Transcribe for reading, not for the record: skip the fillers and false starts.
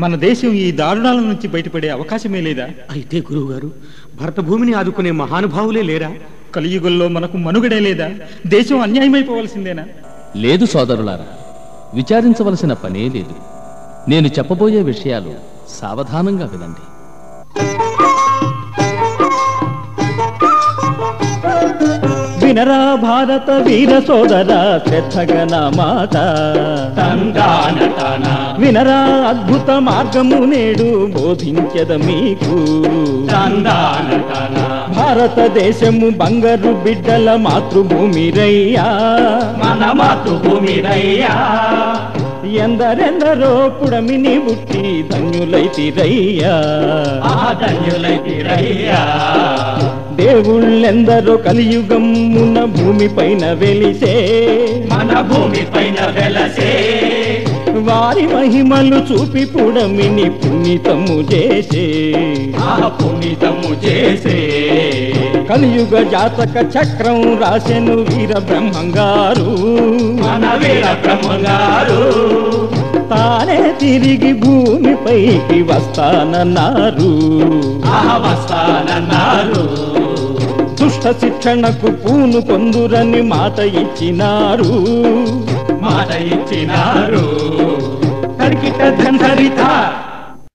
మన దేశం ఈ దారుణాల నుంచి బయటపడే అవకాశమే లేదా? అయితే గురువుగారు, భరత భూమిని ఆదుకునే మహానుభావులే లేరా? కలియుగంలో మనకు మనుగడే లేదా? దేశం అన్యాయమైపోవలసిందేనా? లేదు సోదరులారా, విచారించవలసిన పనే లేదు. నేను చెప్పబోయే విషయాలు సావధానంగా వినండి. వినరా భారత వీర సోదరా, శ్రద్ధగా నా మాట. వినరా అద్భుత మార్గము నేడు బోధించద మీకు. భారతదేశము బంగారు బిడ్డల మాతృభూమి రయ్యా, మన మాతృభూమి రయ్యా. ఎందరెందరో పుడమిని బుట్టి ధన్యులైతిరయ్యా, ధన్యులైతిరయ్యా. దేవుళ్ళెందరో కలియుగమున భూమి పైన వెలిసే, మన భూమి పైన వెలసే. వారి మహిమలు చూపి పుడమిని పుణ్యతము చేసే, పుణ్యతము చేసే. కలియుగ జాతక చక్రం రాసెను వీర బ్రహ్మంగారు, మన వీర బ్రహ్మంగారు. తానే తిరిగి భూమిపైకి వస్తానన్నారు, వస్తానన్నారు. దుష్ట శిక్షణకు పూను కొందురని మాట ఇచ్చినారు, మాట ఇచ్చినారు. కరికిట ధంధరిత